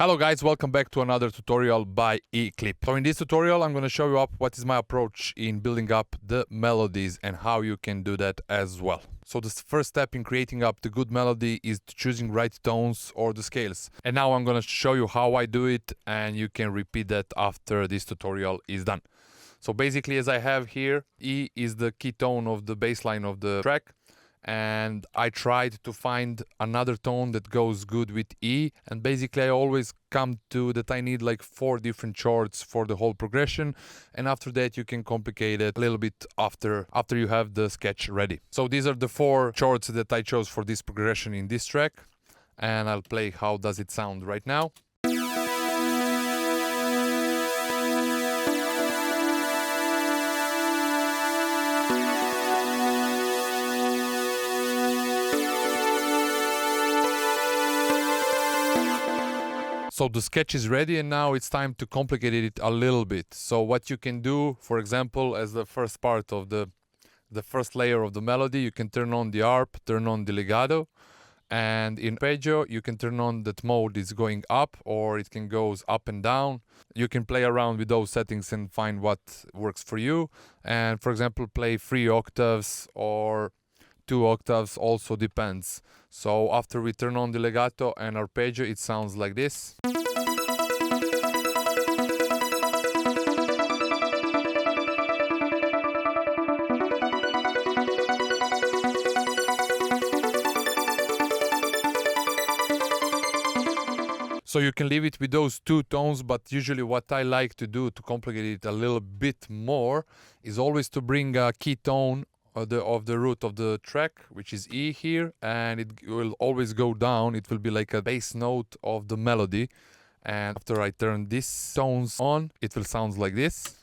Hello guys, welcome back to another tutorial by EClip. So in this tutorial I'm going to show you up what is my approach in building up the melodies and how you can do that as well. So the first step in creating up the good melody is choosing right tones or the scales. And now I'm going to show you how I do it, and you can repeat that after this tutorial is done. So basically, as I have here, E is the key tone of the bass line of the track. And I tried to find another tone that goes good with E, and basically I always come to that I need like 4 different chords for the whole progression, and after that you can complicate it a little bit after you have the sketch ready. So these are the 4 chords that I chose for this progression in this track, and I'll play how does it sound right now. So the sketch is ready, and now it's time to complicate it a little bit. So what you can do, for example, as the first part of the first layer of the melody, you can turn on the harp, turn on the legato, and in arpeggio you can turn on that mode is going up, or it can go up and down. You can play around with those settings and find what works for you. And for example, play 3 octaves or 2 octaves, also depends. So after we turn on the legato and arpeggio, it sounds like this. So you can leave it with those 2 tones, but usually what I like to do to complicate it a little bit more is always to bring a key tone of the root of the track, which is E here, and it will always go down. It will be like a bass note of the melody, and after I turn these tones on, it will sound like this.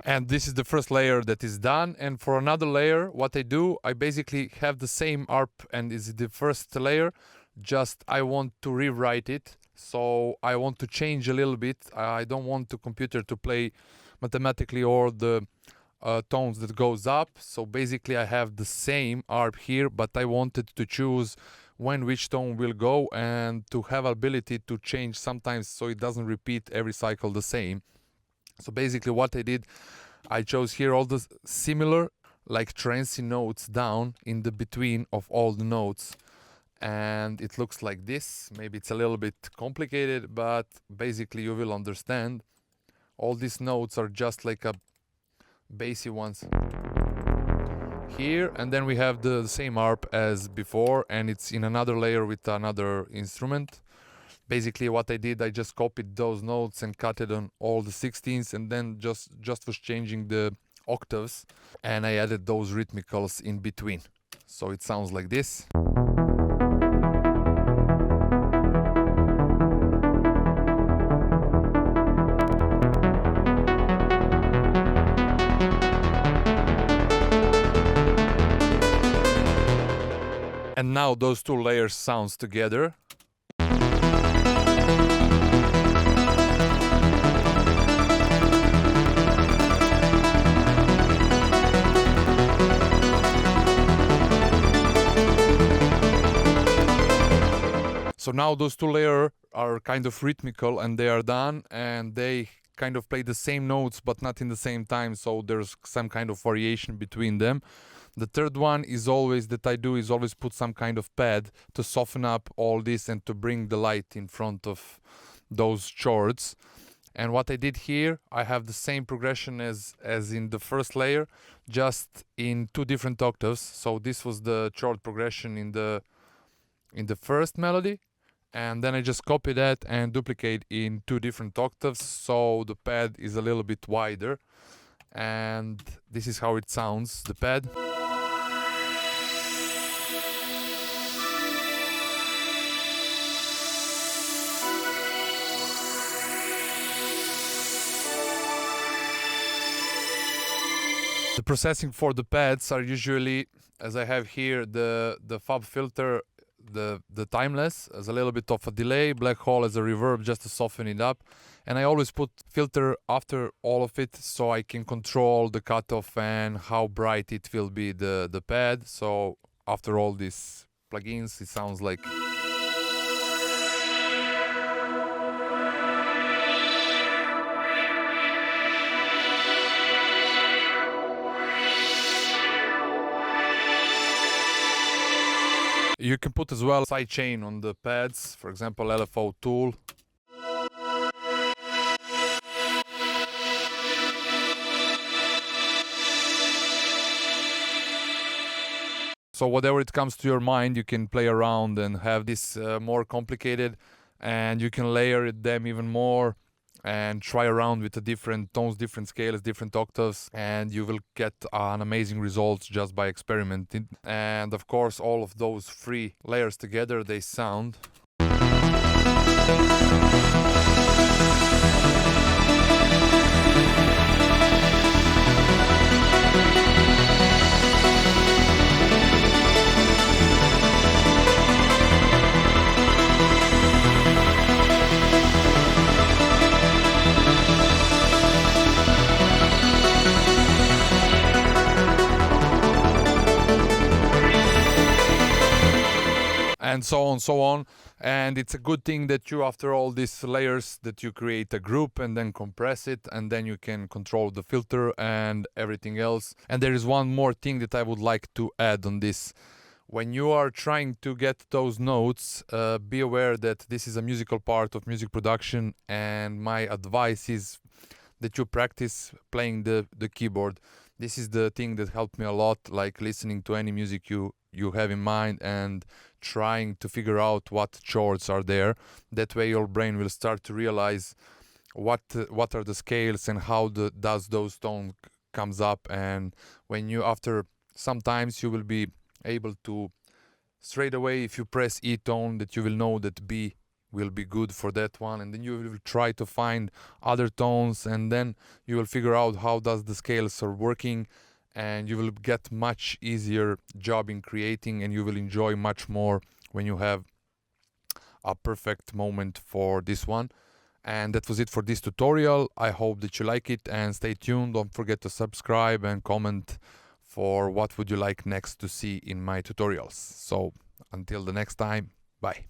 And this is the first layer that is done. And for another layer, what I do, I basically have the same harp, and is the first layer, just I want to rewrite it. So I want to change a little bit. I don't want the computer to play mathematically all the tones that goes up. So basically I have the same harp here, but I wanted to choose when which tone will go, and to have ability to change sometimes so it doesn't repeat every cycle the same. So basically what I did, I chose here all the similar like trance notes down in the between of all the notes, and it looks like this. Maybe it's a little bit complicated, but basically you will understand. All these notes are just like a bassy ones here, and then we have the same harp as before, and it's in another layer with another instrument. Basically what I did, I just copied those notes and cut it on all the 16ths, and then just was changing the octaves, and I added those rhythmicals in between. So it sounds like this. And now those 2 layers sounds together. So now those 2 layers are kind of rhythmical, and they are done, and they kind of play the same notes but not in the same time, so there's some kind of variation between them. The third one is always that I do is always put some kind of pad to soften up all this and to bring the light in front of those chords. And what I did here, I have the same progression as in the first layer, just in 2 different octaves. So this was the chord progression in the first melody, and then I just copy that and duplicate in 2 different octaves, so the pad is a little bit wider, and this is how it sounds, the pad. The processing for the pads are usually, as I have here, the fab filter the timeless as a little bit of a delay, black hole as a reverb just to soften it up, and I always put filter after all of it so I can control the cutoff and how bright it will be the pad. So after all these plugins, it sounds like. You can put as well sidechain on the pads, for example LFO tool. So whatever it comes to your mind, you can play around and have this more complicated, and you can layer them even more and try around with the different tones, different scales, different octaves, and you will get an amazing results just by experimenting. And of course, all of those three layers together, they sound. And so on, and it's a good thing that you, after all these layers, that you create a group and then compress it, and then you can control the filter and everything else. And there is one more thing that I would like to add on this. When you are trying to get those notes, be aware that this is a musical part of music production, and my advice is that you practice playing the keyboard. This is the thing that helped me a lot, like listening to any music you have in mind and trying to figure out what chords are there. That way your brain will start to realize what are the scales and how does those tone comes up. And when you, after sometimes, you will be able to straight away, if you press E tone, that you will know that B will be good for that one, and then you will try to find other tones, and then you will figure out how does the scales are working, and you will get much easier job in creating, and you will enjoy much more when you have a perfect moment for this one. And that was it for this tutorial. I hope that you like it, and stay tuned. Don't forget to subscribe and comment for what would you like next to see in my tutorials. So until the next time, bye.